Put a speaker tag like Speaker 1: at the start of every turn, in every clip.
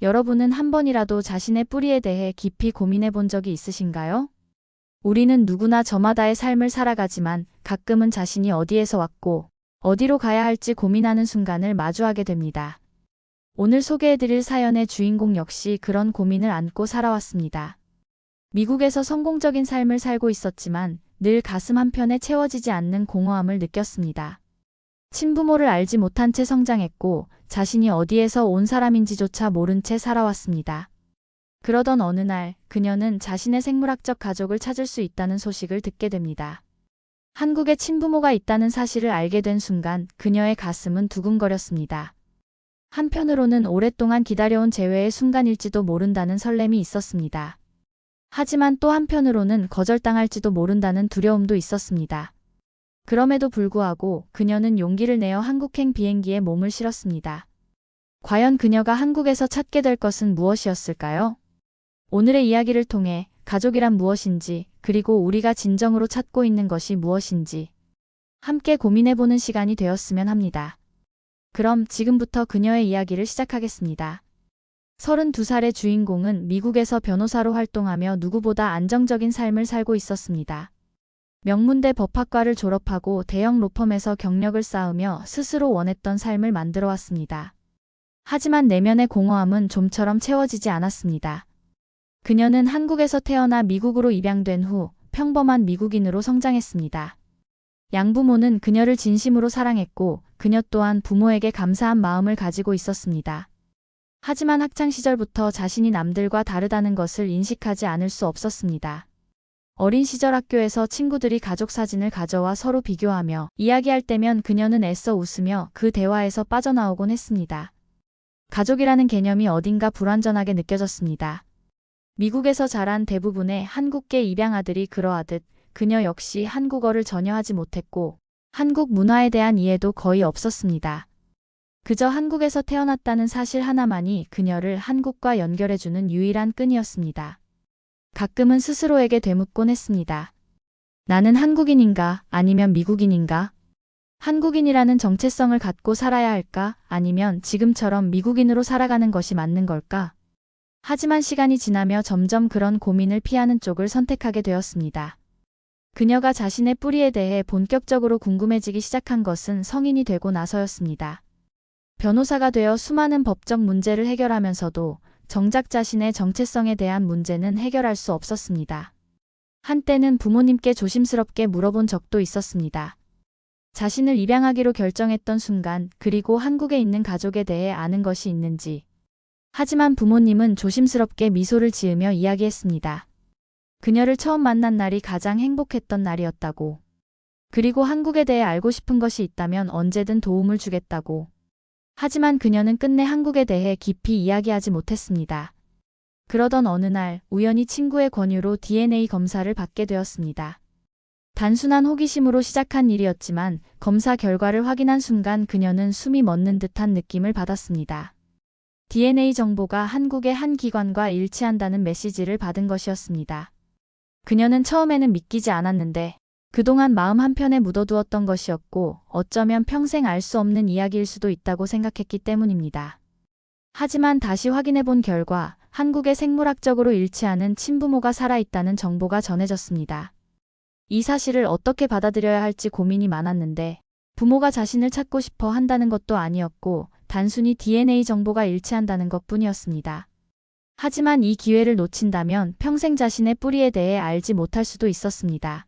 Speaker 1: 여러분은 한 번이라도 자신의 뿌리에 대해 깊이 고민해 본 적이 있으신가요? 우리는 누구나 저마다의 삶을 살아가지만 가끔은 자신이 어디에서 왔고 어디로 가야 할지 고민하는 순간을 마주하게 됩니다. 오늘 소개해드릴 사연의 주인공 역시 그런 고민을 안고 살아왔습니다. 미국에서 성공적인 삶을 살고 있었지만 늘 가슴 한편에 채워지지 않는 공허함을 느꼈습니다. 친부모를 알지 못한 채 성장했고 자신이 어디에서 온 사람인지조차 모른 채 살아왔습니다. 그러던 어느 날 그녀는 자신의 생물학적 가족을 찾을 수 있다는 소식을 듣게 됩니다. 한국에 친부모가 있다는 사실을 알게 된 순간 그녀의 가슴은 두근거렸습니다. 한편으로는 오랫동안 기다려온 재회의 순간일지도 모른다는 설렘이 있었습니다. 하지만 또 한편으로는 거절당할지도 모른다는 두려움도 있었습니다. 그럼에도 불구하고 그녀는 용기를 내어 한국행 비행기에 몸을 실었습니다. 과연 그녀가 한국에서 찾게 될 것은 무엇이었을까요? 오늘의 이야기를 통해 가족이란 무엇인지, 그리고 우리가 진정으로 찾고 있는 것이 무엇인지 함께 고민해보는 시간이 되었으면 합니다. 그럼 지금부터 그녀의 이야기를 시작하겠습니다. 32살의 주인공은 미국에서 변호사로 활동하며 누구보다 안정적인 삶을 살고 있었습니다. 명문대 법학과를 졸업하고 대형 로펌에서 경력을 쌓으며 스스로 원했던 삶을 만들어 왔습니다. 하지만 내면의 공허함은 좀처럼 채워지지 않았습니다. 그녀는 한국에서 태어나 미국으로 입양된 후 평범한 미국인으로 성장했습니다. 양부모는 그녀를 진심으로 사랑했고 그녀 또한 부모에게 감사한 마음을 가지고 있었습니다. 하지만 학창시절부터 자신이 남들과 다르다는 것을 인식하지 않을 수 없었습니다. 어린 시절 학교에서 친구들이 가족 사진을 가져와 서로 비교하며 이야기할 때면 그녀는 애써 웃으며 그 대화에서 빠져나오곤 했습니다. 가족이라는 개념이 어딘가 불완전하게 느껴졌습니다. 미국에서 자란 대부분의 한국계 입양아들이 그러하듯 그녀 역시 한국어를 전혀 하지 못했고 한국 문화에 대한 이해도 거의 없었습니다. 그저 한국에서 태어났다는 사실 하나만이 그녀를 한국과 연결해주는 유일한 끈이었습니다. 가끔은 스스로에게 되묻곤 했습니다. 나는 한국인인가 아니면 미국인인가? 한국인이라는 정체성을 갖고 살아야 할까 아니면 지금처럼 미국인으로 살아가는 것이 맞는 걸까? 하지만 시간이 지나며 점점 그런 고민을 피하는 쪽을 선택하게 되었습니다. 그녀가 자신의 뿌리에 대해 본격적으로 궁금해지기 시작한 것은 성인이 되고 나서였습니다. 변호사가 되어 수많은 법적 문제를 해결하면서도 정작 자신의 정체성에 대한 문제는 해결할 수 없었습니다. 한때는 부모님께 조심스럽게 물어본 적도 있었습니다. 자신을 입양하기로 결정했던 순간, 그리고 한국에 있는 가족에 대해 아는 것이 있는지. 하지만 부모님은 조심스럽게 미소를 지으며 이야기했습니다. 그녀를 처음 만난 날이 가장 행복했던 날이었다고. 그리고 한국에 대해 알고 싶은 것이 있다면 언제든 도움을 주겠다고. 하지만 그녀는 끝내 한국에 대해 깊이 이야기하지 못했습니다. 그러던 어느 날 우연히 친구의 권유로 DNA 검사를 받게 되었습니다. 단순한 호기심으로 시작한 일이었지만 검사 결과를 확인한 순간 그녀는 숨이 멎는 듯한 느낌을 받았습니다. DNA 정보가 한국의 한 기관과 일치한다는 메시지를 받은 것이었습니다. 그녀는 처음에는 믿기지 않았는데 그동안 마음 한편에 묻어두었던 것이었고 어쩌면 평생 알 수 없는 이야기일 수도 있다고 생각했기 때문입니다. 하지만 다시 확인해본 결과 한국의 생물학적으로 일치하는 친부모가 살아있다는 정보가 전해졌습니다. 이 사실을 어떻게 받아들여야 할지 고민이 많았는데 부모가 자신을 찾고 싶어 한다는 것도 아니었고 단순히 DNA 정보가 일치한다는 것뿐이었습니다. 하지만 이 기회를 놓친다면 평생 자신의 뿌리에 대해 알지 못할 수도 있었습니다.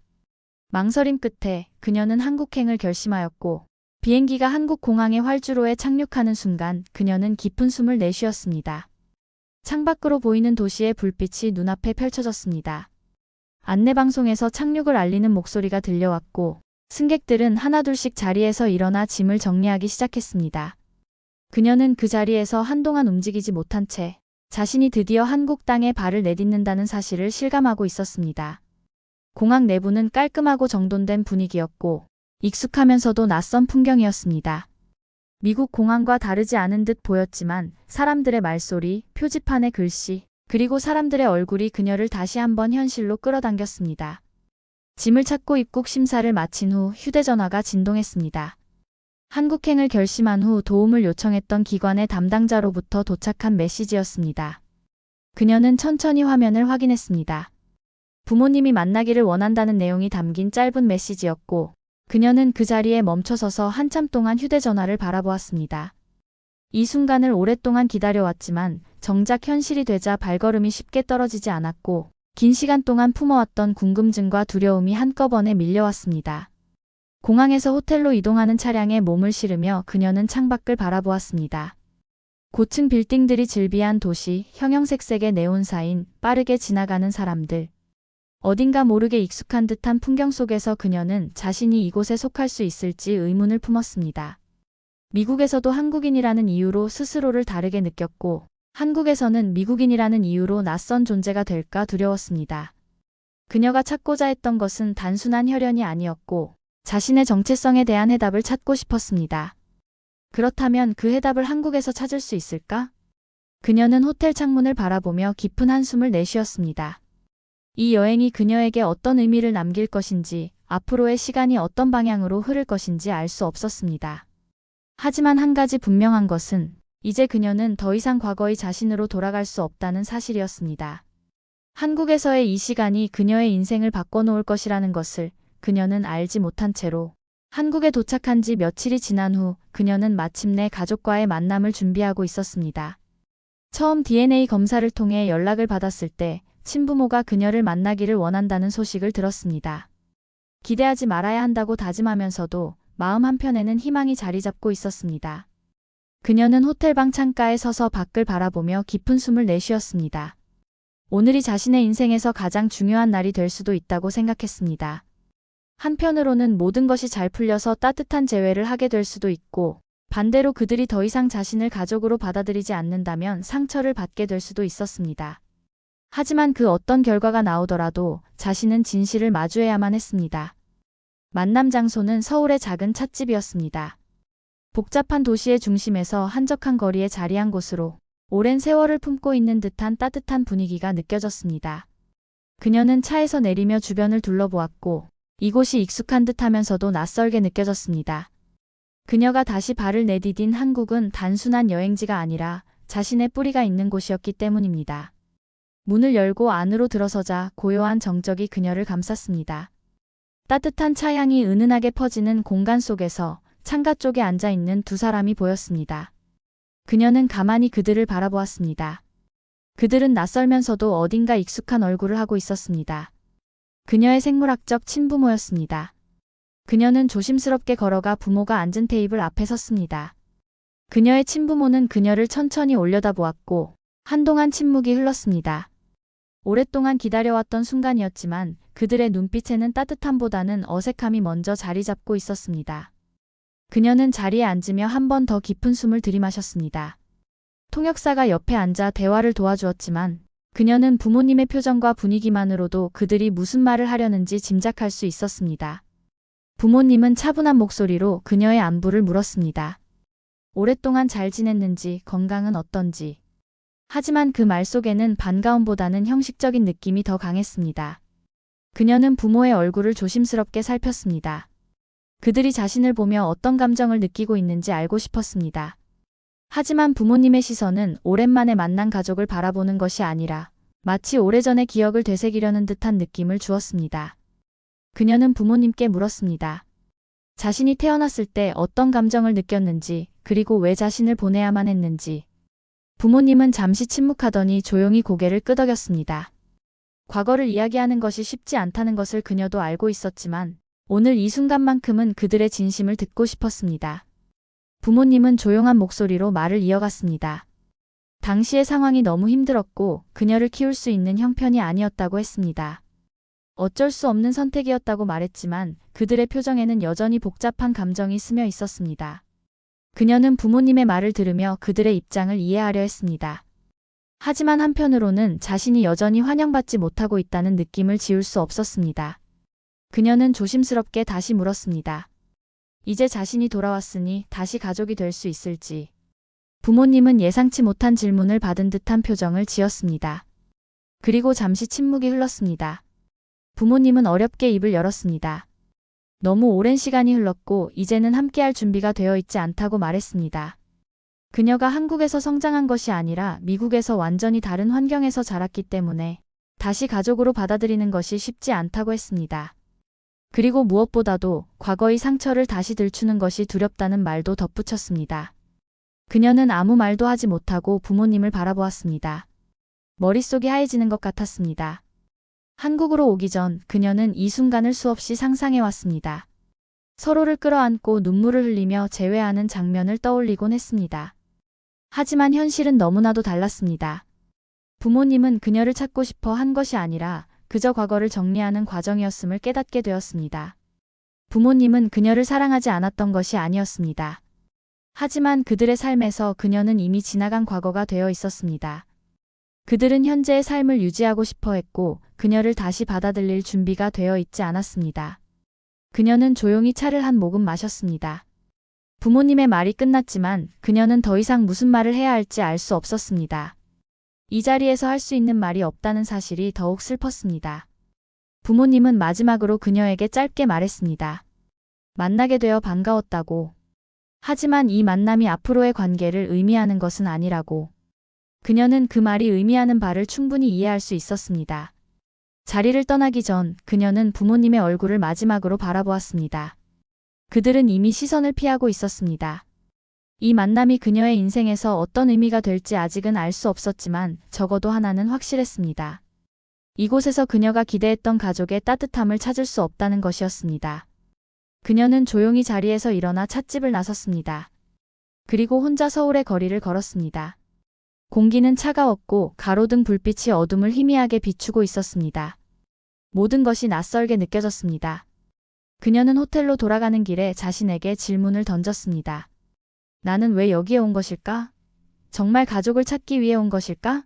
Speaker 1: 망설임 끝에 그녀는 한국행을 결심하였고 비행기가 한국 공항의 활주로에 착륙하는 순간 그녀는 깊은 숨을 내쉬었습니다. 창밖으로 보이는 도시의 불빛이 눈앞에 펼쳐졌습니다. 안내방송에서 착륙을 알리는 목소리가 들려왔고 승객들은 하나둘씩 자리에서 일어나 짐을 정리하기 시작했습니다. 그녀는 그 자리에서 한동안 움직이지 못한 채 자신이 드디어 한국 땅에 발을 내딛는다는 사실을 실감하고 있었습니다. 공항 내부는 깔끔하고 정돈된 분위기였고 익숙하면서도 낯선 풍경이었습니다. 미국 공항과 다르지 않은 듯 보였지만 사람들의 말소리, 표지판의 글씨, 그리고 사람들의 얼굴이 그녀를 다시 한번 현실로 끌어당겼습니다. 짐을 찾고 입국 심사를 마친 후 휴대전화가 진동했습니다. 한국행을 결심한 후 도움을 요청했던 기관의 담당자로부터 도착한 메시지였습니다. 그녀는 천천히 화면을 확인했습니다. 부모님이 만나기를 원한다는 내용이 담긴 짧은 메시지였고, 그녀는 그 자리에 멈춰서서 한참 동안 휴대전화를 바라보았습니다. 이 순간을 오랫동안 기다려왔지만 정작 현실이 되자 발걸음이 쉽게 떨어지지 않았고, 긴 시간 동안 품어왔던 궁금증과 두려움이 한꺼번에 밀려왔습니다. 공항에서 호텔로 이동하는 차량에 몸을 실으며 그녀는 창밖을 바라보았습니다. 고층 빌딩들이 즐비한 도시, 형형색색의 네온사인, 빠르게 지나가는 사람들. 어딘가 모르게 익숙한 듯한 풍경 속에서 그녀는 자신이 이곳에 속할 수 있을지 의문을 품었습니다. 미국에서도 한국인이라는 이유로 스스로를 다르게 느꼈고, 한국에서는 미국인이라는 이유로 낯선 존재가 될까 두려웠습니다. 그녀가 찾고자 했던 것은 단순한 혈연이 아니었고, 자신의 정체성에 대한 해답을 찾고 싶었습니다. 그렇다면 그 해답을 한국에서 찾을 수 있을까? 그녀는 호텔 창문을 바라보며 깊은 한숨을 내쉬었습니다. 이 여행이 그녀에게 어떤 의미를 남길 것인지, 앞으로의 시간이 어떤 방향으로 흐를 것인지 알 수 없었습니다. 하지만 한 가지 분명한 것은 이제 그녀는 더 이상 과거의 자신으로 돌아갈 수 없다는 사실이었습니다. 한국에서의 이 시간이 그녀의 인생을 바꿔놓을 것이라는 것을 그녀는 알지 못한 채로 한국에 도착한 지 며칠이 지난 후 그녀는 마침내 가족과의 만남을 준비하고 있었습니다. 처음 DNA 검사를 통해 연락을 받았을 때 친부모가 그녀를 만나기를 원한다는 소식을 들었습니다. 기대하지 말아야 한다고 다짐하면서도 마음 한편에는 희망이 자리 잡고 있었습니다. 그녀는 호텔방 창가에 서서 밖을 바라보며 깊은 숨을 내쉬었습니다. 오늘이 자신의 인생에서 가장 중요한 날이 될 수도 있다고 생각했습니다. 한편으로는 모든 것이 잘 풀려서 따뜻한 재회를 하게 될 수도 있고, 반대로 그들이 더 이상 자신을 가족으로 받아들이지 않는다면 상처를 받게 될 수도 있었습니다. 하지만 그 어떤 결과가 나오더라도 자신은 진실을 마주해야만 했습니다. 만남 장소는 서울의 작은 찻집이었습니다. 복잡한 도시의 중심에서 한적한 거리에 자리한 곳으로 오랜 세월을 품고 있는 듯한 따뜻한 분위기가 느껴졌습니다. 그녀는 차에서 내리며 주변을 둘러보았고, 이곳이 익숙한 듯하면서도 낯설게 느껴졌습니다. 그녀가 다시 발을 내디딘 한국은 단순한 여행지가 아니라 자신의 뿌리가 있는 곳이었기 때문입니다. 문을 열고 안으로 들어서자 고요한 정적이 그녀를 감쌌습니다. 따뜻한 차향이 은은하게 퍼지는 공간 속에서 창가 쪽에 앉아있는 두 사람이 보였습니다. 그녀는 가만히 그들을 바라보았습니다. 그들은 낯설면서도 어딘가 익숙한 얼굴을 하고 있었습니다. 그녀의 생물학적 친부모였습니다. 그녀는 조심스럽게 걸어가 부모가 앉은 테이블 앞에 섰습니다. 그녀의 친부모는 그녀를 천천히 올려다보았고 한동안 침묵이 흘렀습니다. 오랫동안 기다려왔던 순간이었지만 그들의 눈빛에는 따뜻함보다는 어색함이 먼저 자리 잡고 있었습니다. 그녀는 자리에 앉으며 한 번 더 깊은 숨을 들이마셨습니다. 통역사가 옆에 앉아 대화를 도와주었지만 그녀는 부모님의 표정과 분위기만으로도 그들이 무슨 말을 하려는지 짐작할 수 있었습니다. 부모님은 차분한 목소리로 그녀의 안부를 물었습니다. 오랫동안 잘 지냈는지, 건강은 어떤지. 하지만 그 말 속에는 반가움보다는 형식적인 느낌이 더 강했습니다. 그녀는 부모의 얼굴을 조심스럽게 살폈습니다. 그들이 자신을 보며 어떤 감정을 느끼고 있는지 알고 싶었습니다. 하지만 부모님의 시선은 오랜만에 만난 가족을 바라보는 것이 아니라 마치 오래전의 기억을 되새기려는 듯한 느낌을 주었습니다. 그녀는 부모님께 물었습니다. 자신이 태어났을 때 어떤 감정을 느꼈는지, 그리고 왜 자신을 보내야만 했는지. 부모님은 잠시 침묵하더니 조용히 고개를 끄덕였습니다. 과거를 이야기하는 것이 쉽지 않다는 것을 그녀도 알고 있었지만 오늘 이 순간만큼은 그들의 진심을 듣고 싶었습니다. 부모님은 조용한 목소리로 말을 이어갔습니다. 당시의 상황이 너무 힘들었고 그녀를 키울 수 있는 형편이 아니었다고 했습니다. 어쩔 수 없는 선택이었다고 말했지만 그들의 표정에는 여전히 복잡한 감정이 스며 있었습니다. 그녀는 부모님의 말을 들으며 그들의 입장을 이해하려 했습니다. 하지만 한편으로는 자신이 여전히 환영받지 못하고 있다는 느낌을 지울 수 없었습니다. 그녀는 조심스럽게 다시 물었습니다. 이제 자신이 돌아왔으니 다시 가족이 될 수 있을지. 부모님은 예상치 못한 질문을 받은 듯한 표정을 지었습니다. 그리고 잠시 침묵이 흘렀습니다. 부모님은 어렵게 입을 열었습니다. 너무 오랜 시간이 흘렀고 이제는 함께할 준비가 되어 있지 않다고 말했습니다. 그녀가 한국에서 성장한 것이 아니라 미국에서 완전히 다른 환경에서 자랐기 때문에 다시 가족으로 받아들이는 것이 쉽지 않다고 했습니다. 그리고 무엇보다도 과거의 상처를 다시 들추는 것이 두렵다는 말도 덧붙였습니다. 그녀는 아무 말도 하지 못하고 부모님을 바라보았습니다. 머릿속이 하얘지는 것 같았습니다. 한국으로 오기 전 그녀는 이 순간을 수없이 상상해왔습니다. 서로를 끌어안고 눈물을 흘리며 재회하는 장면을 떠올리곤 했습니다. 하지만 현실은 너무나도 달랐습니다. 부모님은 그녀를 찾고 싶어 한 것이 아니라 그저 과거를 정리하는 과정이었음을 깨닫게 되었습니다. 부모님은 그녀를 사랑하지 않았던 것이 아니었습니다. 하지만 그들의 삶에서 그녀는 이미 지나간 과거가 되어 있었습니다. 그들은 현재의 삶을 유지하고 싶어 했고 그녀를 다시 받아들일 준비가 되어 있지 않았습니다. 그녀는 조용히 차를 한 모금 마셨습니다. 부모님의 말이 끝났지만 그녀는 더 이상 무슨 말을 해야 할지 알 수 없었습니다. 이 자리에서 할 수 있는 말이 없다는 사실이 더욱 슬펐습니다. 부모님은 마지막으로 그녀에게 짧게 말했습니다. 만나게 되어 반가웠다고. 하지만 이 만남이 앞으로의 관계를 의미하는 것은 아니라고. 그녀는 그 말이 의미하는 바를 충분히 이해할 수 있었습니다. 자리를 떠나기 전 그녀는 부모님의 얼굴을 마지막으로 바라보았습니다. 그들은 이미 시선을 피하고 있었습니다. 이 만남이 그녀의 인생에서 어떤 의미가 될지 아직은 알 수 없었지만 적어도 하나는 확실했습니다. 이곳에서 그녀가 기대했던 가족의 따뜻함을 찾을 수 없다는 것이었습니다. 그녀는 조용히 자리에서 일어나 찻집을 나섰습니다. 그리고 혼자 서울의 거리를 걸었습니다. 공기는 차가웠고 가로등 불빛이 어둠을 희미하게 비추고 있었습니다. 모든 것이 낯설게 느껴졌습니다. 그녀는 호텔로 돌아가는 길에 자신에게 질문을 던졌습니다. 나는 왜 여기에 온 것일까? 정말 가족을 찾기 위해 온 것일까?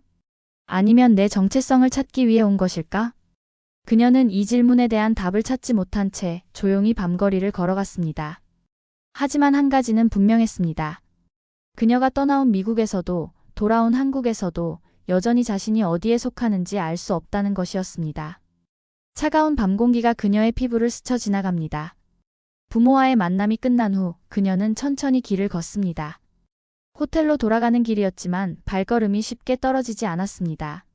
Speaker 1: 아니면 내 정체성을 찾기 위해 온 것일까? 그녀는 이 질문에 대한 답을 찾지 못한 채 조용히 밤거리를 걸어갔습니다. 하지만 한 가지는 분명했습니다. 그녀가 떠나온 미국에서도 돌아온 한국에서도 여전히 자신이 어디에 속하는지 알 수 없다는 것이었습니다. 차가운 밤 공기가 그녀의 피부를 스쳐 지나갑니다. 부모와의 만남이 끝난 후 그녀는 천천히 길을 걷습니다. 호텔로 돌아가는 길이었지만 발걸음이 쉽게 떨어지지 않았습니다.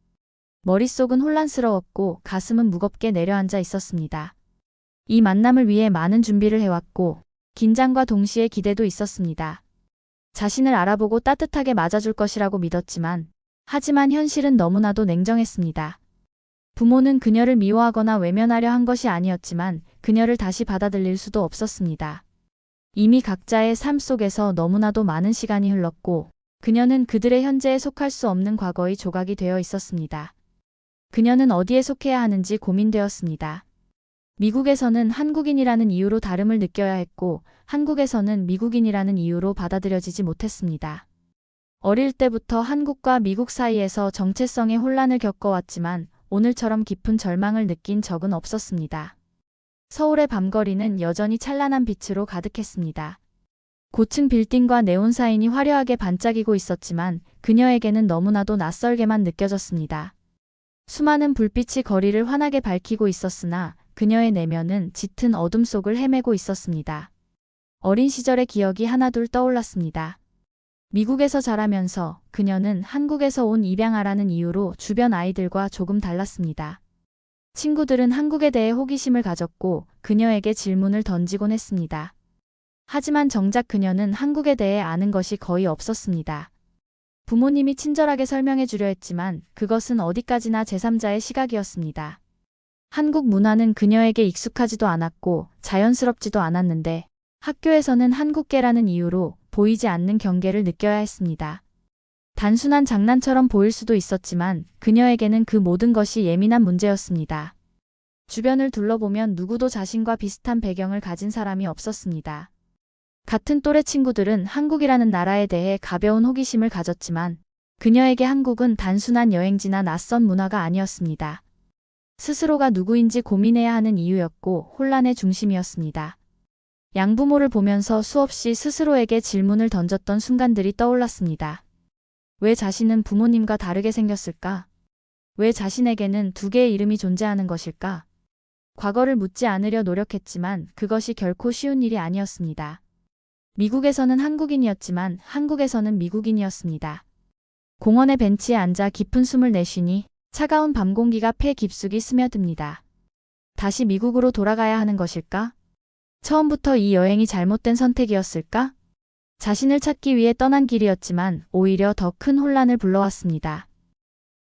Speaker 1: 머릿속은 혼란스러웠고 가슴은 무겁게 내려앉아 있었습니다. 이 만남을 위해 많은 준비를 해왔고 긴장과 동시에 기대도 있었습니다. 자신을 알아보고 따뜻하게 맞아줄 것이라고 믿었지만 하지만 현실은 너무나도 냉정했습니다. 부모는 그녀를 미워하거나 외면하려 한 것이 아니었지만 그녀를 다시 받아들일 수도 없었습니다. 이미 각자의 삶 속에서 너무나도 많은 시간이 흘렀고 그녀는 그들의 현재에 속할 수 없는 과거의 조각이 되어 있었습니다. 그녀는 어디에 속해야 하는지 고민되었습니다. 미국에서는 한국인이라는 이유로 다름을 느껴야 했고 한국에서는 미국인이라는 이유로 받아들여지지 못했습니다. 어릴 때부터 한국과 미국 사이에서 정체성의 혼란을 겪어왔지만 오늘처럼 깊은 절망을 느낀 적은 없었습니다. 서울의 밤거리는 여전히 찬란한 빛으로 가득했습니다. 고층 빌딩과 네온 사인이 화려하게 반짝이고 있었지만 그녀에게는 너무나도 낯설게만 느껴졌습니다. 수많은 불빛이 거리를 환하게 밝히고 있었으나 그녀의 내면은 짙은 어둠 속을 헤매고 있었습니다. 어린 시절의 기억이 하나둘 떠올랐습니다. 미국에서 자라면서 그녀는 한국에서 온 입양아라는 이유로 주변 아이들과 조금 달랐습니다. 친구들은 한국에 대해 호기심을 가졌고 그녀에게 질문을 던지곤 했습니다. 하지만 정작 그녀는 한국에 대해 아는 것이 거의 없었습니다. 부모님이 친절하게 설명해 주려 했지만 그것은 어디까지나 제3자의 시각이었습니다. 한국 문화는 그녀에게 익숙하지도 않았고 자연스럽지도 않았는데 학교에서는 한국계라는 이유로 보이지 않는 경계를 느껴야 했습니다. 단순한 장난처럼 보일 수도 있었지만 그녀에게는 그 모든 것이 예민한 문제였습니다. 주변을 둘러보면 누구도 자신과 비슷한 배경을 가진 사람이 없었습니다. 같은 또래 친구들은 한국이라는 나라에 대해 가벼운 호기심을 가졌지만 그녀에게 한국은 단순한 여행지나 낯선 문화가 아니었습니다. 스스로가 누구인지 고민해야 하는 이유였고 혼란의 중심이었습니다. 양부모를 보면서 수없이 스스로에게 질문을 던졌던 순간들이 떠올랐습니다. 왜 자신은 부모님과 다르게 생겼을까? 왜 자신에게는 두 개의 이름이 존재하는 것일까? 과거를 묻지 않으려 노력했지만 그것이 결코 쉬운 일이 아니었습니다. 미국에서는 한국인이었지만 한국에서는 미국인이었습니다. 공원의 벤치에 앉아 깊은 숨을 내쉬니 차가운 밤 공기가 폐 깊숙이 스며듭니다. 다시 미국으로 돌아가야 하는 것일까? 처음부터 이 여행이 잘못된 선택이었을까? 자신을 찾기 위해 떠난 길이었지만 오히려 더 큰 혼란을 불러왔습니다.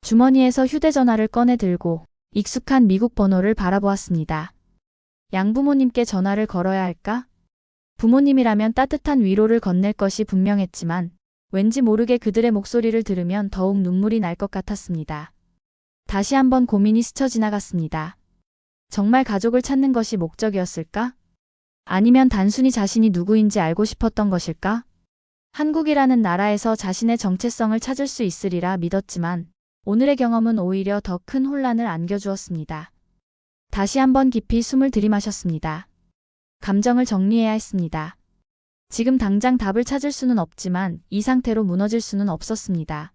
Speaker 1: 주머니에서 휴대전화를 꺼내 들고 익숙한 미국 번호를 바라보았습니다. 양부모님께 전화를 걸어야 할까? 부모님이라면 따뜻한 위로를 건넬 것이 분명했지만 왠지 모르게 그들의 목소리를 들으면 더욱 눈물이 날 것 같았습니다. 다시 한번 고민이 스쳐 지나갔습니다. 정말 가족을 찾는 것이 목적이었을까? 아니면 단순히 자신이 누구인지 알고 싶었던 것일까? 한국이라는 나라에서 자신의 정체성을 찾을 수 있으리라 믿었지만 오늘의 경험은 오히려 더 큰 혼란을 안겨주었습니다. 다시 한번 깊이 숨을 들이마셨습니다. 감정을 정리해야 했습니다. 지금 당장 답을 찾을 수는 없지만 이 상태로 무너질 수는 없었습니다.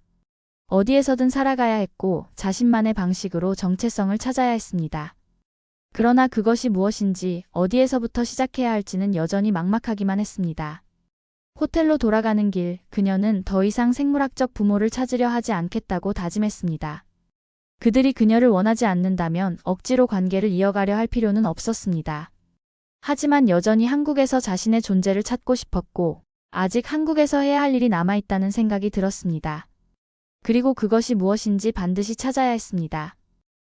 Speaker 1: 어디에서든 살아가야 했고 자신만의 방식으로 정체성을 찾아야 했습니다. 그러나 그것이 무엇인지 어디에서부터 시작해야 할지는 여전히 막막하기만 했습니다. 호텔로 돌아가는 길, 그녀는 더 이상 생물학적 부모를 찾으려 하지 않겠다고 다짐했습니다. 그들이 그녀를 원하지 않는다면 억지로 관계를 이어가려 할 필요는 없었습니다. 하지만 여전히 한국에서 자신의 존재를 찾고 싶었고 아직 한국에서 해야 할 일이 남아있다는 생각이 들었습니다. 그리고 그것이 무엇인지 반드시 찾아야 했습니다.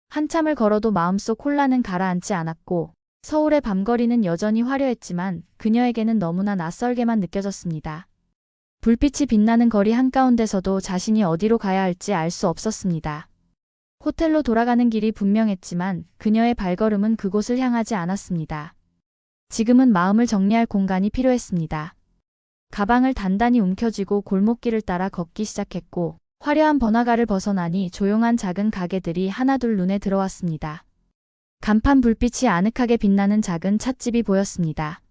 Speaker 1: 한참을 걸어도 마음속 혼란은 가라앉지 않았고 서울의 밤거리는 여전히 화려했지만 그녀에게는 너무나 낯설게만 느껴졌습니다. 불빛이 빛나는 거리 한가운데서도 자신이 어디로 가야 할지 알 수 없었습니다. 호텔로 돌아가는 길이 분명했지만 그녀의 발걸음은 그곳을 향하지 않았습니다. 지금은 마음을 정리할 공간이 필요했습니다. 가방을 단단히 움켜쥐고 골목길을 따라 걷기 시작했고 화려한 번화가를 벗어나니 조용한 작은 가게들이 하나둘 눈에 들어왔습니다. 간판 불빛이 아늑하게 빛나는 작은 찻집이 보였습니다.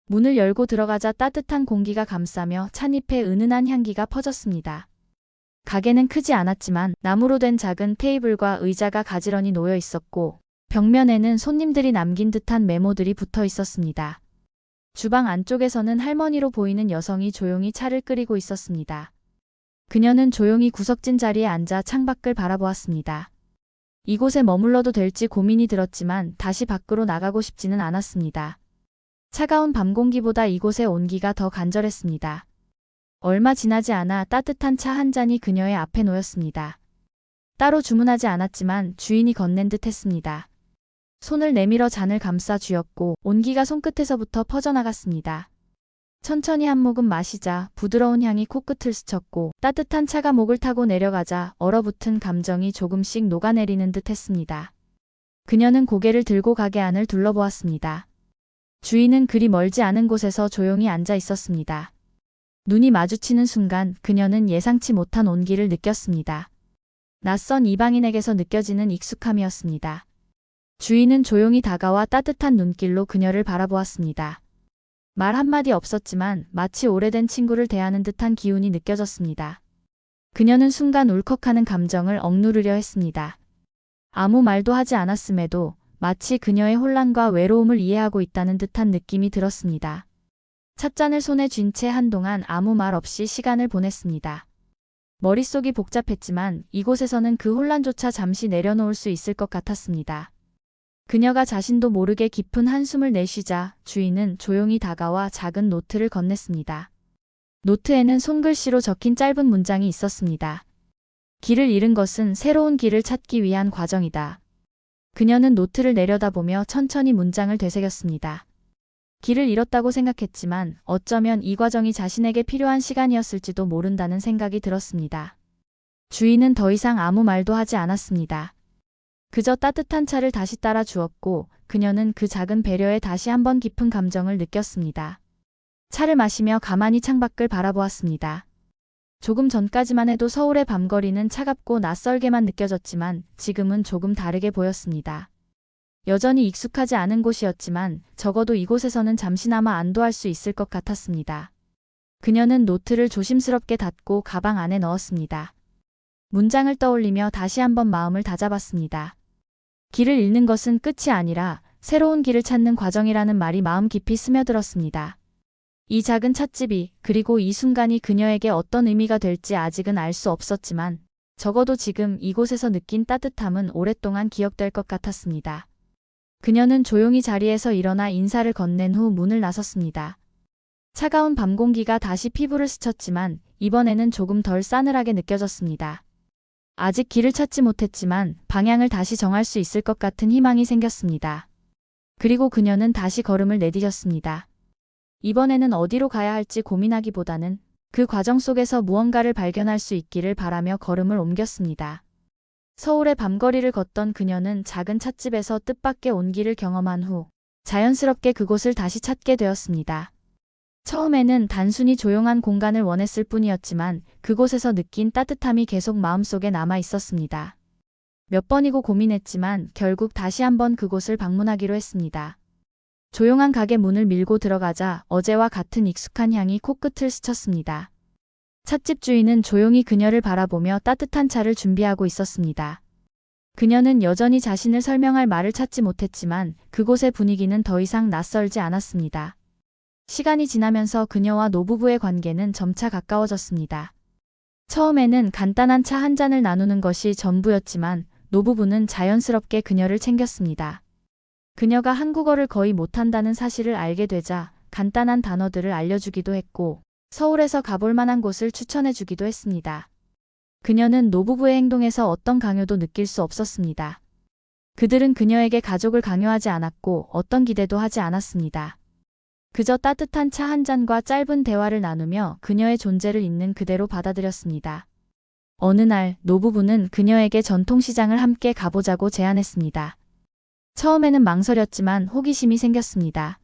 Speaker 1: 문을 열고 들어가자 따뜻한 공기가 감싸며 찻잎의 은은한 향기가 퍼졌습니다. 가게는 크지 않았지만 나무로 된 작은 테이블과 의자가 가지런히 놓여 있었고 벽면에는 손님들이 남긴 듯한 메모들이 붙어 있었습니다. 주방 안쪽에서는 할머니로 보이는 여성이 조용히 차를 끓이고 있었습니다. 그녀는 조용히 구석진 자리에 앉아 창밖을 바라보았습니다. 이곳에 머물러도 될지 고민이 들었지만 다시 밖으로 나가고 싶지는 않았습니다. 차가운 밤 공기보다 이곳의 온기가 더 간절했습니다. 얼마 지나지 않아 따뜻한 차 한 잔이 그녀의 앞에 놓였습니다. 따로 주문하지 않았지만 주인이 건넨 듯 했습니다. 손을 내밀어 잔을 감싸 쥐었고 온기가 손끝에서부터 퍼져나갔습니다. 천천히 한 모금 마시자 부드러운 향이 코끝을 스쳤고 따뜻한 차가 목을 타고 내려가자 얼어붙은 감정이 조금씩 녹아내리는 듯 했습니다. 그녀는 고개를 들고 가게 안을 둘러보았습니다. 주인은 그리 멀지 않은 곳에서 조용히 앉아 있었습니다. 눈이 마주치는 순간 그녀는 예상치 못한 온기를 느꼈습니다. 낯선 이방인에게서 느껴지는 익숙함이었습니다. 주인은 조용히 다가와 따뜻한 눈길로 그녀를 바라보았습니다. 말 한마디 없었지만 마치 오래된 친구를 대하는 듯한 기운이 느껴졌습니다. 그녀는 순간 울컥하는 감정을 억누르려 했습니다. 아무 말도 하지 않았음에도 마치 그녀의 혼란과 외로움을 이해하고 있다는 듯한 느낌이 들었습니다. 찻잔을 손에 쥔 채 한동안 아무 말 없이 시간을 보냈습니다. 머릿속이 복잡했지만 이곳에서는 그 혼란조차 잠시 내려놓을 수 있을 것 같았습니다. 그녀가 자신도 모르게 깊은 한숨을 내쉬자 주인은 조용히 다가와 작은 노트를 건넸습니다. 노트에는 손글씨로 적힌 짧은 문장이 있었습니다. 길을 잃은 것은 새로운 길을 찾기 위한 과정이다. 그녀는 노트를 내려다보며 천천히 문장을 되새겼습니다. 길을 잃었다고 생각했지만 어쩌면 이 과정이 자신에게 필요한 시간이었을지도 모른다는 생각이 들었습니다. 주인은 더 이상 아무 말도 하지 않았습니다. 그저 따뜻한 차를 다시 따라 주었고 그녀는 그 작은 배려에 다시 한번 깊은 감정을 느꼈습니다. 차를 마시며 가만히 창밖을 바라보았습니다. 조금 전까지만 해도 서울의 밤거리는 차갑고 낯설게만 느껴졌지만 지금은 조금 다르게 보였습니다. 여전히 익숙하지 않은 곳이었지만 적어도 이곳에서는 잠시나마 안도할 수 있을 것 같았습니다. 그녀는 노트를 조심스럽게 닫고 가방 안에 넣었습니다. 문장을 떠올리며 다시 한번 마음을 다잡았습니다. 길을 잃는 것은 끝이 아니라 새로운 길을 찾는 과정이라는 말이 마음 깊이 스며들었습니다. 이 작은 찻집이 그리고 이 순간이 그녀에게 어떤 의미가 될지 아직은 알 수 없었지만 적어도 지금 이곳에서 느낀 따뜻함은 오랫동안 기억될 것 같았습니다. 그녀는 조용히 자리에서 일어나 인사를 건넨 후 문을 나섰습니다. 차가운 밤 공기가 다시 피부를 스쳤지만 이번에는 조금 덜 싸늘하게 느껴졌습니다. 아직 길을 찾지 못했지만 방향을 다시 정할 수 있을 것 같은 희망이 생겼습니다. 그리고 그녀는 다시 걸음을 내디뎠습니다. 이번에는 어디로 가야 할지 고민하기보다는 그 과정 속에서 무언가를 발견할 수 있기를 바라며 걸음을 옮겼습니다. 서울의 밤거리를 걷던 그녀는 작은 찻집에서 뜻밖의 온기를 경험한 후 자연스럽게 그곳을 다시 찾게 되었습니다. 처음에는 단순히 조용한 공간을 원했을 뿐이었지만 그곳에서 느낀 따뜻함이 계속 마음속에 남아 있었습니다. 몇 번이고 고민했지만 결국 다시 한번 그곳을 방문하기로 했습니다. 조용한 가게 문을 밀고 들어가자 어제와 같은 익숙한 향이 코끝을 스쳤습니다. 찻집 주인은 조용히 그녀를 바라보며 따뜻한 차를 준비하고 있었습니다. 그녀는 여전히 자신을 설명할 말을 찾지 못했지만 그곳의 분위기는 더 이상 낯설지 않았습니다. 시간이 지나면서 그녀와 노부부의 관계는 점차 가까워졌습니다. 처음에는 간단한 차 한 잔을 나누는 것이 전부였지만 노부부는 자연스럽게 그녀를 챙겼습니다. 그녀가 한국어를 거의 못한다는 사실을 알게 되자 간단한 단어들을 알려주기도 했고 서울에서 가볼 만한 곳을 추천해주기도 했습니다. 그녀는 노부부의 행동에서 어떤 강요도 느낄 수 없었습니다. 그들은 그녀에게 가족을 강요하지 않았고 어떤 기대도 하지 않았습니다. 그저 따뜻한 차 한 잔과 짧은 대화를 나누며 그녀의 존재를 있는 그대로 받아들였습니다. 어느 날 노부부는 그녀에게 전통시장을 함께 가보자고 제안했습니다. 처음에는 망설였지만 호기심이 생겼습니다.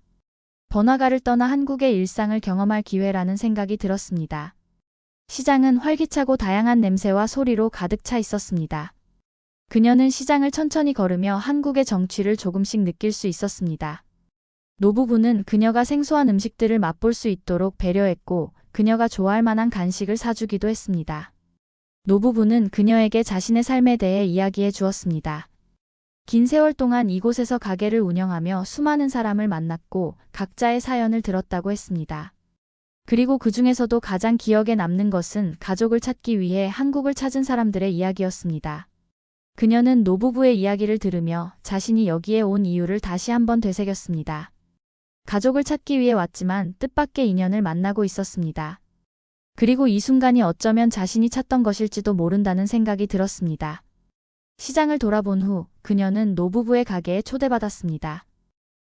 Speaker 1: 번화가를 떠나 한국의 일상을 경험할 기회라는 생각이 들었습니다. 시장은 활기차고 다양한 냄새와 소리로 가득 차 있었습니다. 그녀는 시장을 천천히 걸으며 한국의 정취를 조금씩 느낄 수 있었습니다. 노부부는 그녀가 생소한 음식들을 맛볼 수 있도록 배려했고 그녀가 좋아할 만한 간식을 사주기도 했습니다. 노부부는 그녀에게 자신의 삶에 대해 이야기해 주었습니다. 긴 세월 동안 이곳에서 가게를 운영하며 수많은 사람을 만났고 각자의 사연을 들었다고 했습니다. 그리고 그 중에서도 가장 기억에 남는 것은 가족을 찾기 위해 한국을 찾은 사람들의 이야기였습니다. 그녀는 노부부의 이야기를 들으며 자신이 여기에 온 이유를 다시 한번 되새겼습니다. 가족을 찾기 위해 왔지만 뜻밖의 인연을 만나고 있었습니다. 그리고 이 순간이 어쩌면 자신이 찾던 것일지도 모른다는 생각이 들었습니다. 시장을 돌아본 후 그녀는 노부부의 가게에 초대받았습니다.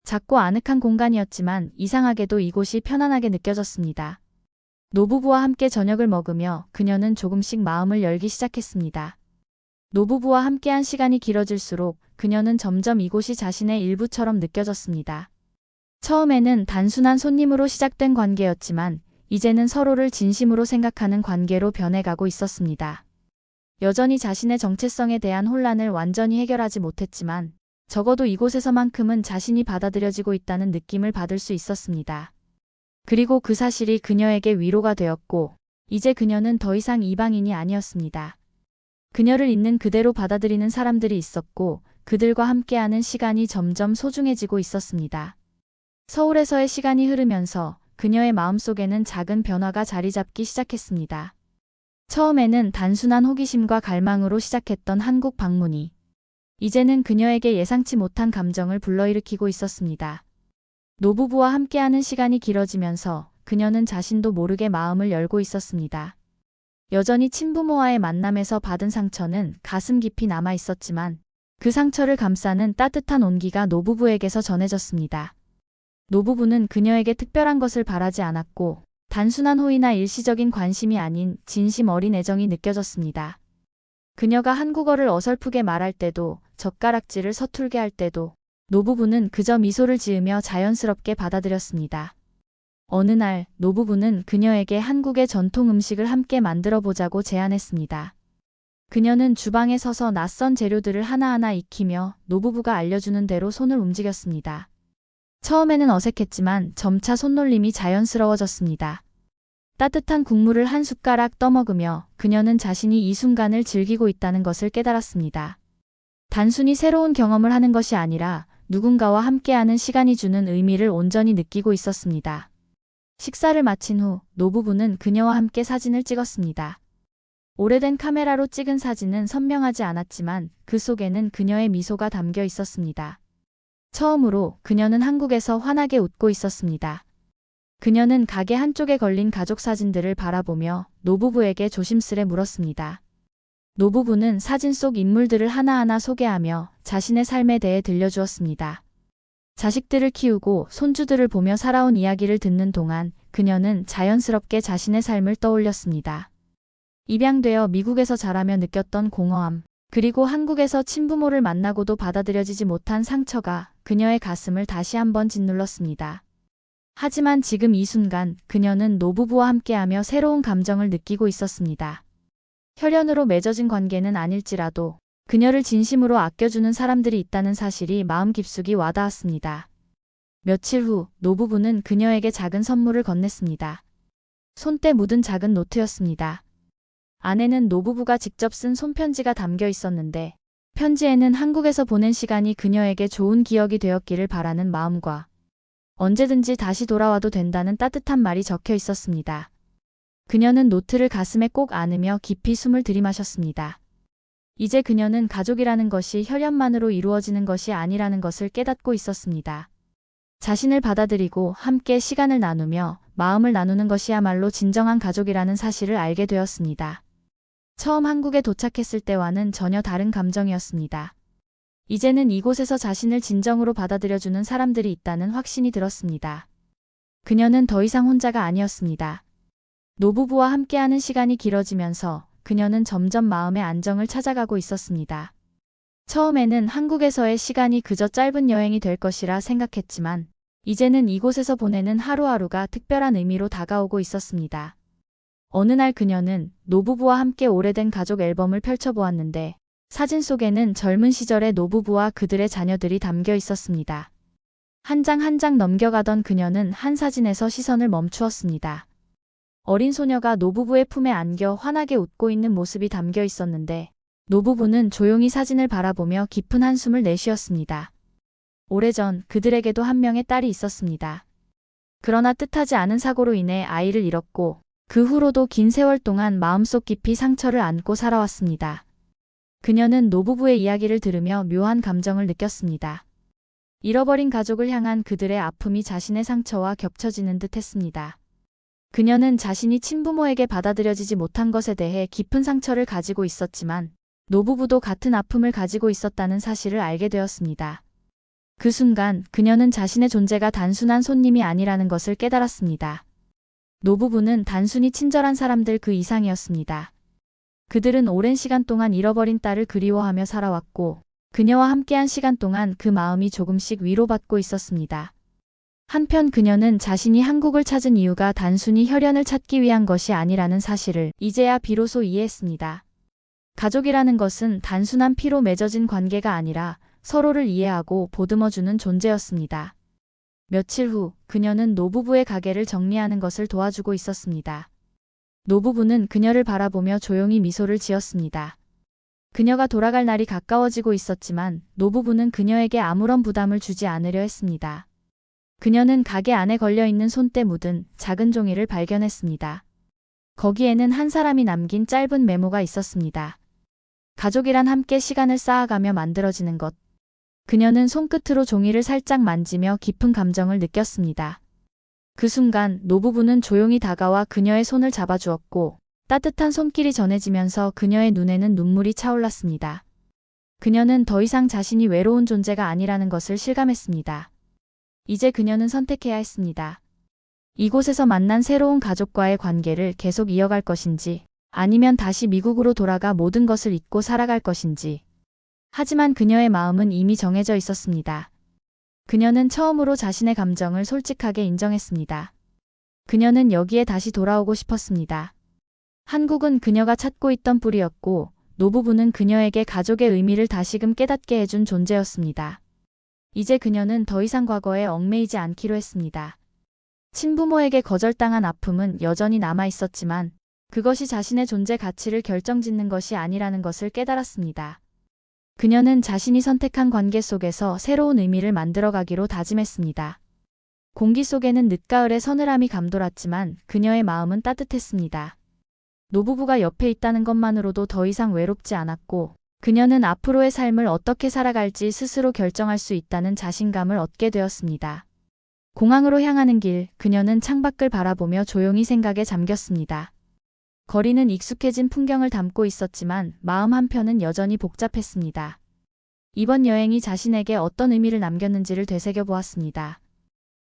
Speaker 1: 작고 아늑한 공간이었지만 이상하게도 이곳이 편안하게 느껴졌습니다. 노부부와 함께 저녁을 먹으며 그녀는 조금씩 마음을 열기 시작했습니다. 노부부와 함께한 시간이 길어질수록 그녀는 점점 이곳이 자신의 일부처럼 느껴졌습니다. 처음에는 단순한 손님으로 시작된 관계였지만 이제는 서로를 진심으로 생각하는 관계로 변해가고 있었습니다. 여전히 자신의 정체성에 대한 혼란을 완전히 해결하지 못했지만 적어도 이곳에서만큼은 자신이 받아들여지고 있다는 느낌을 받을 수 있었습니다. 그리고 그 사실이 그녀에게 위로가 되었고 이제 그녀는 더 이상 이방인이 아니었습니다. 그녀를 있는 그대로 받아들이는 사람들이 있었고 그들과 함께하는 시간이 점점 소중해지고 있었습니다. 서울에서의 시간이 흐르면서 그녀의 마음속에는 작은 변화가 자리 잡기 시작했습니다. 처음에는 단순한 호기심과 갈망으로 시작했던 한국 방문이 이제는 그녀에게 예상치 못한 감정을 불러일으키고 있었습니다. 노부부와 함께하는 시간이 길어지면서 그녀는 자신도 모르게 마음을 열고 있었습니다. 여전히 친부모와의 만남에서 받은 상처는 가슴 깊이 남아 있었지만 그 상처를 감싸는 따뜻한 온기가 노부부에게서 전해졌습니다. 노부부는 그녀에게 특별한 것을 바라지 않았고 단순한 호의나 일시적인 관심이 아닌 진심 어린 애정이 느껴졌습니다. 그녀가 한국어를 어설프게 말할 때도 젓가락질을 서툴게 할 때도 노부부는 그저 미소를 지으며 자연스럽게 받아들였습니다. 어느 날 노부부는 그녀에게 한국의 전통 음식을 함께 만들어 보자고 제안했습니다. 그녀는 주방에 서서 낯선 재료들을 하나하나 익히며 노부부가 알려주는 대로 손을 움직였습니다. 처음에는 어색했지만 점차 손놀림이 자연스러워졌습니다. 따뜻한 국물을 한 숟가락 떠먹으며 그녀는 자신이 이 순간을 즐기고 있다는 것을 깨달았습니다. 단순히 새로운 경험을 하는 것이 아니라 누군가와 함께하는 시간이 주는 의미를 온전히 느끼고 있었습니다. 식사를 마친 후 노부부는 그녀와 함께 사진을 찍었습니다. 오래된 카메라로 찍은 사진은 선명하지 않았지만 그 속에는 그녀의 미소가 담겨 있었습니다. 처음으로 그녀는 한국에서 환하게 웃고 있었습니다. 그녀는 가게 한쪽에 걸린 가족 사진들을 바라보며 노부부에게 조심스레 물었습니다. 노부부는 사진 속 인물들을 하나하나 소개하며 자신의 삶에 대해 들려주었습니다. 자식들을 키우고 손주들을 보며 살아온 이야기를 듣는 동안 그녀는 자연스럽게 자신의 삶을 떠올렸습니다. 입양되어 미국에서 자라며 느꼈던 공허함, 그리고 한국에서 친부모를 만나고도 받아들여지지 못한 상처가 그녀의 가슴을 다시 한번 짓눌렀습니다. 하지만 지금 이 순간 그녀는 노부부와 함께하며 새로운 감정을 느끼고 있었습니다. 혈연으로 맺어진 관계는 아닐지라도 그녀를 진심으로 아껴주는 사람들이 있다는 사실이 마음 깊숙이 와닿았습니다. 며칠 후 노부부는 그녀에게 작은 선물을 건넸습니다. 손때 묻은 작은 노트였습니다. 안에는 노부부가 직접 쓴 손편지가 담겨 있었는데 편지에는 한국에서 보낸 시간이 그녀에게 좋은 기억이 되었기를 바라는 마음과 언제든지 다시 돌아와도 된다는 따뜻한 말이 적혀 있었습니다. 그녀는 노트를 가슴에 꼭 안으며 깊이 숨을 들이마셨습니다. 이제 그녀는 가족이라는 것이 혈연만으로 이루어지는 것이 아니라는 것을 깨닫고 있었습니다. 자신을 받아들이고 함께 시간을 나누며 마음을 나누는 것이야말로 진정한 가족이라는 사실을 알게 되었습니다. 처음 한국에 도착했을 때와는 전혀 다른 감정이었습니다. 이제는 이곳에서 자신을 진정으로 받아들여주는 사람들이 있다는 확신이 들었습니다. 그녀는 더 이상 혼자가 아니었습니다. 노부부와 함께하는 시간이 길어지면서 그녀는 점점 마음의 안정을 찾아가고 있었습니다. 처음에는 한국에서의 시간이 그저 짧은 여행이 될 것이라 생각했지만 이제는 이곳에서 보내는 하루하루가 특별한 의미로 다가오고 있었습니다. 어느 날 그녀는 노부부와 함께 오래된 가족 앨범을 펼쳐보았는데 사진 속에는 젊은 시절의 노부부와 그들의 자녀들이 담겨 있었습니다. 한 장 한 장 넘겨가던 그녀는 한 사진에서 시선을 멈추었습니다. 어린 소녀가 노부부의 품에 안겨 환하게 웃고 있는 모습이 담겨 있었는데 노부부는 조용히 사진을 바라보며 깊은 한숨을 내쉬었습니다. 오래전 그들에게도 한 명의 딸이 있었습니다. 그러나 뜻하지 않은 사고로 인해 아이를 잃었고 그 후로도 긴 세월 동안 마음속 깊이 상처를 안고 살아왔습니다. 그녀는 노부부의 이야기를 들으며 묘한 감정을 느꼈습니다. 잃어버린 가족을 향한 그들의 아픔이 자신의 상처와 겹쳐지는 듯 했습니다. 그녀는 자신이 친부모에게 받아들여지지 못한 것에 대해 깊은 상처를 가지고 있었지만 노부부도 같은 아픔을 가지고 있었다는 사실을 알게 되었습니다. 그 순간 그녀는 자신의 존재가 단순한 손님이 아니라는 것을 깨달았습니다. 노부부는 단순히 친절한 사람들 그 이상이었습니다. 그들은 오랜 시간 동안 잃어버린 딸을 그리워하며 살아왔고 그녀와 함께한 시간 동안 그 마음이 조금씩 위로받고 있었습니다. 한편 그녀는 자신이 한국을 찾은 이유가 단순히 혈연을 찾기 위한 것이 아니라는 사실을 이제야 비로소 이해했습니다. 가족이라는 것은 단순한 피로 맺어진 관계가 아니라 서로를 이해하고 보듬어주는 존재였습니다. 며칠 후 그녀는 노부부의 가게를 정리하는 것을 도와주고 있었습니다. 노부부는 그녀를 바라보며 조용히 미소를 지었습니다. 그녀가 돌아갈 날이 가까워지고 있었지만 노부부는 그녀에게 아무런 부담을 주지 않으려 했습니다. 그녀는 가게 안에 걸려있는 손때 묻은 작은 종이를 발견했습니다. 거기에는 한 사람이 남긴 짧은 메모가 있었습니다. 가족이란 함께 시간을 쌓아가며 만들어지는 것. 그녀는 손끝으로 종이를 살짝 만지며 깊은 감정을 느꼈습니다. 그 순간 노부부는 조용히 다가와 그녀의 손을 잡아주었고 따뜻한 손길이 전해지면서 그녀의 눈에는 눈물이 차올랐습니다. 그녀는 더 이상 자신이 외로운 존재가 아니라는 것을 실감했습니다. 이제 그녀는 선택해야 했습니다. 이곳에서 만난 새로운 가족과의 관계를 계속 이어갈 것인지 아니면 다시 미국으로 돌아가 모든 것을 잊고 살아갈 것인지. 하지만 그녀의 마음은 이미 정해져 있었습니다. 그녀는 처음으로 자신의 감정을 솔직하게 인정했습니다. 그녀는 여기에 다시 돌아오고 싶었습니다. 한국은 그녀가 찾고 있던 뿌리였고 노부부는 그녀에게 가족의 의미를 다시금 깨닫게 해준 존재였습니다. 이제 그녀는 더 이상 과거에 얽매이지 않기로 했습니다. 친부모에게 거절당한 아픔은 여전히 남아 있었지만 그것이 자신의 존재 가치를 결정짓는 것이 아니라는 것을 깨달았습니다. 그녀는 자신이 선택한 관계 속에서 새로운 의미를 만들어가기로 다짐했습니다. 공기 속에는 늦가을의 서늘함이 감돌았지만 그녀의 마음은 따뜻했습니다. 노부부가 옆에 있다는 것만으로도 더 이상 외롭지 않았고 그녀는 앞으로의 삶을 어떻게 살아갈지 스스로 결정할 수 있다는 자신감을 얻게 되었습니다. 공항으로 향하는 길, 그녀는 창밖을 바라보며 조용히 생각에 잠겼습니다. 거리는 익숙해진 풍경을 담고 있었지만 마음 한편은 여전히 복잡했습니다. 이번 여행이 자신에게 어떤 의미를 남겼는지를 되새겨 보았습니다.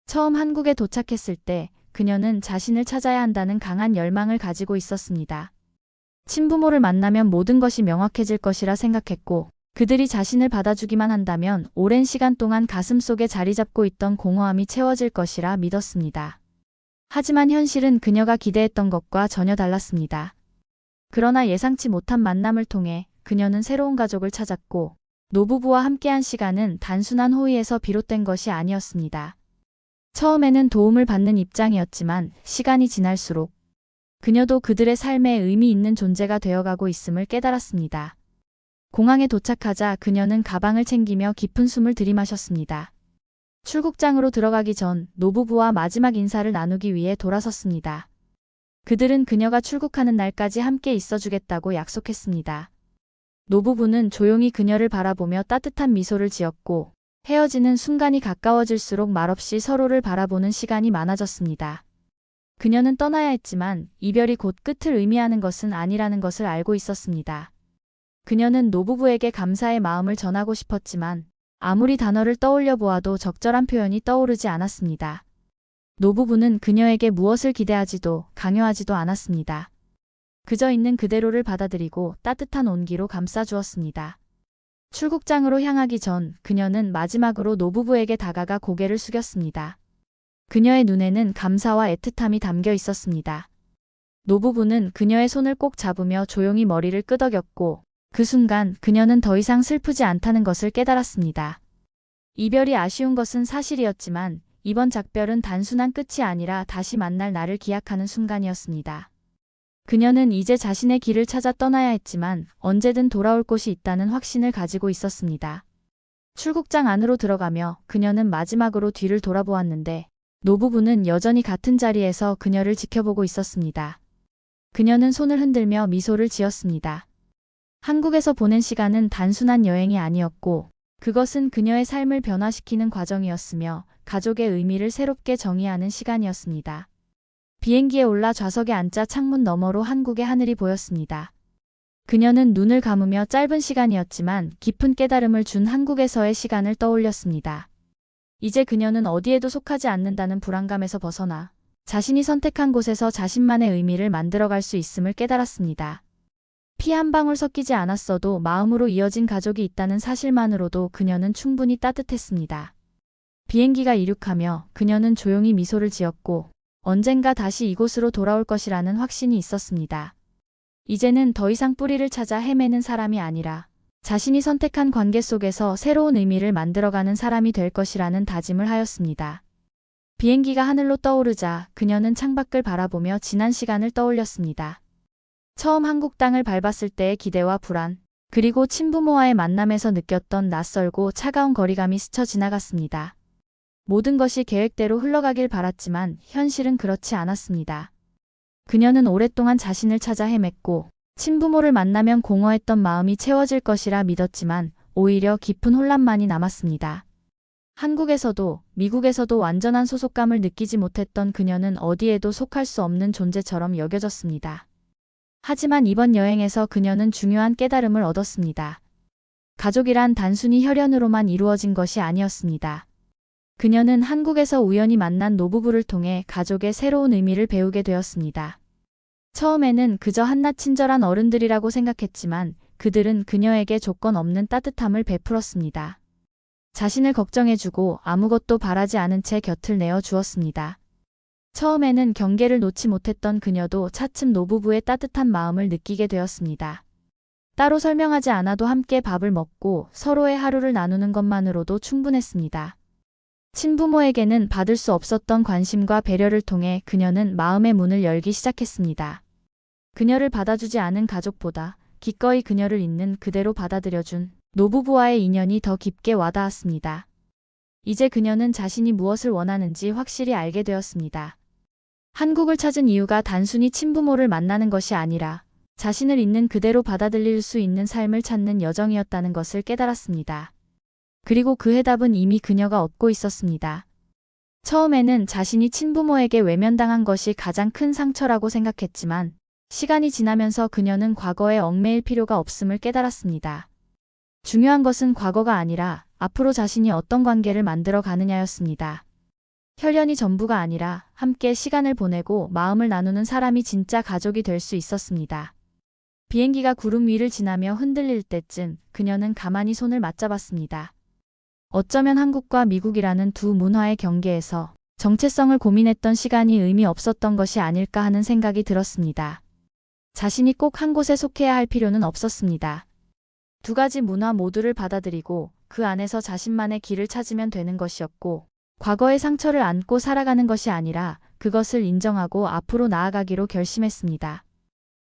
Speaker 1: 처음 한국에 도착했을 때 그녀는 자신을 찾아야 한다는 강한 열망을 가지고 있었습니다. 친부모를 만나면 모든 것이 명확해질 것이라 생각했고 그들이 자신을 받아주기만 한다면 오랜 시간 동안 가슴속에 자리 잡고 있던 공허함이 채워질 것이라 믿었습니다. 하지만 현실은 그녀가 기대했던 것과 전혀 달랐습니다. 그러나 예상치 못한 만남을 통해 그녀는 새로운 가족을 찾았고 노부부와 함께한 시간은 단순한 호의에서 비롯된 것이 아니었습니다. 처음에는 도움을 받는 입장이었지만 시간이 지날수록 그녀도 그들의 삶에 의미 있는 존재가 되어가고 있음을 깨달았습니다. 공항에 도착하자 그녀는 가방을 챙기며 깊은 숨을 들이마셨습니다. 출국장으로 들어가기 전 노부부와 마지막 인사를 나누기 위해 돌아섰습니다. 그들은 그녀가 출국하는 날까지 함께 있어주겠다고 약속했습니다. 노부부는 조용히 그녀를 바라보며 따뜻한 미소를 지었고 헤어지는 순간이 가까워질수록 말없이 서로를 바라보는 시간이 많아졌습니다. 그녀는 떠나야 했지만 이별이 곧 끝을 의미하는 것은 아니라는 것을 알고 있었습니다. 그녀는 노부부에게 감사의 마음을 전하고 싶었지만 아무리 단어를 떠올려 보아도 적절한 표현이 떠오르지 않았습니다. 노부부는 그녀에게 무엇을 기대하지도 강요하지도 않았습니다. 그저 있는 그대로를 받아들이고 따뜻한 온기로 감싸주었습니다. 출국장으로 향하기 전 그녀는 마지막으로 노부부에게 다가가 고개를 숙였습니다. 그녀의 눈에는 감사와 애틋함이 담겨 있었습니다. 노부부는 그녀의 손을 꼭 잡으며 조용히 머리를 끄덕였고 그 순간 그녀는 더 이상 슬프지 않다는 것을 깨달았습니다. 이별이 아쉬운 것은 사실이었지만 이번 작별은 단순한 끝이 아니라 다시 만날 날을 기약하는 순간이었습니다. 그녀는 이제 자신의 길을 찾아 떠나야 했지만 언제든 돌아올 곳이 있다는 확신을 가지고 있었습니다. 출국장 안으로 들어가며 그녀는 마지막으로 뒤를 돌아보았는데 노부부는 여전히 같은 자리에서 그녀를 지켜보고 있었습니다. 그녀는 손을 흔들며 미소를 지었습니다. 한국에서 보낸 시간은 단순한 여행이 아니었고 그것은 그녀의 삶을 변화시키는 과정이었으며 가족의 의미를 새롭게 정의하는 시간이었습니다. 비행기에 올라 좌석에 앉자 창문 너머로 한국의 하늘이 보였습니다. 그녀는 눈을 감으며 짧은 시간이었지만 깊은 깨달음을 준 한국에서의 시간을 떠올렸습니다. 이제 그녀는 어디에도 속하지 않는다는 불안감에서 벗어나 자신이 선택한 곳에서 자신만의 의미를 만들어갈 수 있음을 깨달았습니다. 피 한 방울 섞이지 않았어도 마음으로 이어진 가족이 있다는 사실만으로도 그녀는 충분히 따뜻했습니다. 비행기가 이륙하며 그녀는 조용히 미소를 지었고 언젠가 다시 이곳으로 돌아올 것이라는 확신이 있었습니다. 이제는 더 이상 뿌리를 찾아 헤매는 사람이 아니라 자신이 선택한 관계 속에서 새로운 의미를 만들어가는 사람이 될 것이라는 다짐을 하였습니다. 비행기가 하늘로 떠오르자 그녀는 창밖을 바라보며 지난 시간을 떠올렸습니다. 처음 한국 땅을 밟았을 때의 기대와 불안, 그리고 친부모와의 만남에서 느꼈던 낯설고 차가운 거리감이 스쳐 지나갔습니다. 모든 것이 계획대로 흘러가길 바랐지만 현실은 그렇지 않았습니다. 그녀는 오랫동안 자신을 찾아 헤맸고 친부모를 만나면 공허했던 마음이 채워질 것이라 믿었지만 오히려 깊은 혼란만이 남았습니다. 한국에서도 미국에서도 완전한 소속감을 느끼지 못했던 그녀는 어디에도 속할 수 없는 존재처럼 여겨졌습니다. 하지만 이번 여행에서 그녀는 중요한 깨달음을 얻었습니다. 가족이란 단순히 혈연으로만 이루어진 것이 아니었습니다. 그녀는 한국에서 우연히 만난 노부부를 통해 가족의 새로운 의미를 배우게 되었습니다. 처음에는 그저 한낱 친절한 어른들이라고 생각했지만 그들은 그녀에게 조건 없는 따뜻함을 베풀었습니다. 자신을 걱정해주고 아무것도 바라지 않은 채 곁을 내어 주었습니다. 처음에는 경계를 놓지 못했던 그녀도 차츰 노부부의 따뜻한 마음을 느끼게 되었습니다. 따로 설명하지 않아도 함께 밥을 먹고 서로의 하루를 나누는 것만으로도 충분했습니다. 친부모에게는 받을 수 없었던 관심과 배려를 통해 그녀는 마음의 문을 열기 시작했습니다. 그녀를 받아주지 않은 가족보다 기꺼이 그녀를 있는 그대로 받아들여준 노부부와의 인연이 더 깊게 와닿았습니다. 이제 그녀는 자신이 무엇을 원하는지 확실히 알게 되었습니다. 한국을 찾은 이유가 단순히 친부모를 만나는 것이 아니라 자신을 있는 그대로 받아들일 수 있는 삶을 찾는 여정이었다는 것을 깨달았습니다. 그리고 그 해답은 이미 그녀가 얻고 있었습니다. 처음에는 자신이 친부모에게 외면당한 것이 가장 큰 상처라고 생각했지만 시간이 지나면서 그녀는 과거에 얽매일 필요가 없음을 깨달았습니다. 중요한 것은 과거가 아니라 앞으로 자신이 어떤 관계를 만들어 가느냐였습니다. 혈연이 전부가 아니라 함께 시간을 보내고 마음을 나누는 사람이 진짜 가족이 될 수 있었습니다. 비행기가 구름 위를 지나며 흔들릴 때쯤 그녀는 가만히 손을 맞잡았습니다. 어쩌면 한국과 미국이라는 두 문화의 경계에서 정체성을 고민했던 시간이 의미 없었던 것이 아닐까 하는 생각이 들었습니다. 자신이 꼭 한 곳에 속해야 할 필요는 없었습니다. 두 가지 문화 모두를 받아들이고 그 안에서 자신만의 길을 찾으면 되는 것이었고, 과거의 상처를 안고 살아가는 것이 아니라 그것을 인정하고 앞으로 나아가기로 결심했습니다.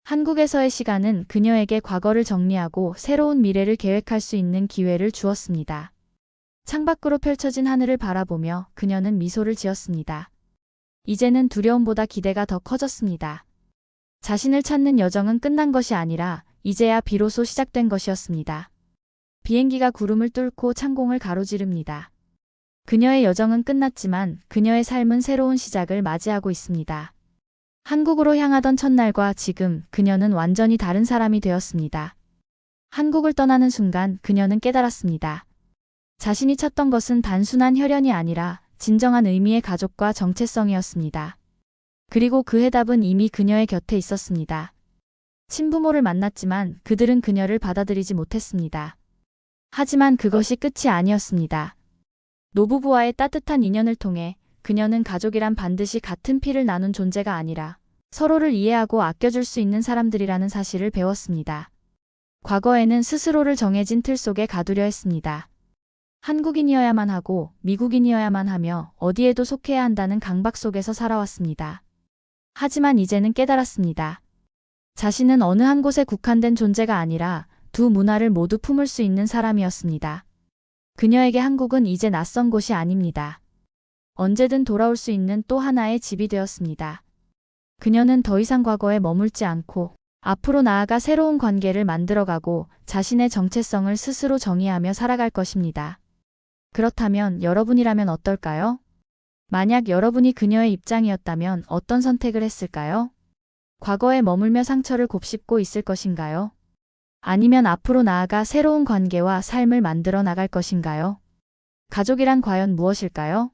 Speaker 1: 한국에서의 시간은 그녀에게 과거를 정리하고 새로운 미래를 계획할 수 있는 기회를 주었습니다. 창밖으로 펼쳐진 하늘을 바라보며 그녀는 미소를 지었습니다. 이제는 두려움보다 기대가 더 커졌습니다. 자신을 찾는 여정은 끝난 것이 아니라 이제야 비로소 시작된 것이었습니다. 비행기가 구름을 뚫고 창공을 가로지릅니다. 그녀의 여정은 끝났지만 그녀의 삶은 새로운 시작을 맞이하고 있습니다. 한국으로 향하던 첫날과 지금 그녀는 완전히 다른 사람이 되었습니다. 한국을 떠나는 순간 그녀는 깨달았습니다. 자신이 찾던 것은 단순한 혈연이 아니라 진정한 의미의 가족과 정체성이었습니다. 그리고 그 해답은 이미 그녀의 곁에 있었습니다. 친부모를 만났지만 그들은 그녀를 받아들이지 못했습니다. 하지만 그것이 끝이 아니었습니다. 노부부와의 따뜻한 인연을 통해 그녀는 가족이란 반드시 같은 피를 나눈 존재가 아니라 서로를 이해하고 아껴줄 수 있는 사람들이라는 사실을 배웠습니다. 과거에는 스스로를 정해진 틀 속에 가두려 했습니다. 한국인이어야만 하고 미국인이어야만 하며 어디에도 속해야 한다는 강박 속에서 살아왔습니다. 하지만 이제는 깨달았습니다. 자신은 어느 한 곳에 국한된 존재가 아니라 두 문화를 모두 품을 수 있는 사람이었습니다. 그녀에게 한국은 이제 낯선 곳이 아닙니다. 언제든 돌아올 수 있는 또 하나의 집이 되었습니다. 그녀는 더 이상 과거에 머물지 않고 앞으로 나아가 새로운 관계를 만들어가고 자신의 정체성을 스스로 정의하며 살아갈 것입니다. 그렇다면 여러분이라면 어떨까요? 만약 여러분이 그녀의 입장이었다면 어떤 선택을 했을까요? 과거에 머물며 상처를 곱씹고 있을 것인가요? 아니면 앞으로 나아가 새로운 관계와 삶을 만들어 나갈 것인가요? 가족이란 과연 무엇일까요?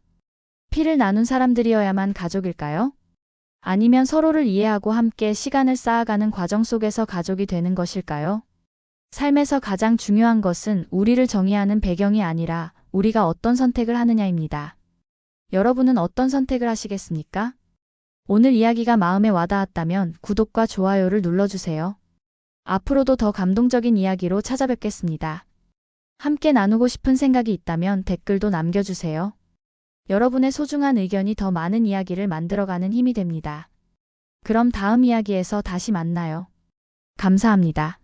Speaker 1: 피를 나눈 사람들이어야만 가족일까요? 아니면 서로를 이해하고 함께 시간을 쌓아가는 과정 속에서 가족이 되는 것일까요? 삶에서 가장 중요한 것은 우리를 정의하는 배경이 아니라 우리가 어떤 선택을 하느냐입니다. 여러분은 어떤 선택을 하시겠습니까? 오늘 이야기가 마음에 와닿았다면 구독과 좋아요를 눌러주세요. 앞으로도 더 감동적인 이야기로 찾아뵙겠습니다. 함께 나누고 싶은 생각이 있다면 댓글도 남겨주세요. 여러분의 소중한 의견이 더 많은 이야기를 만들어가는 힘이 됩니다. 그럼 다음 이야기에서 다시 만나요. 감사합니다.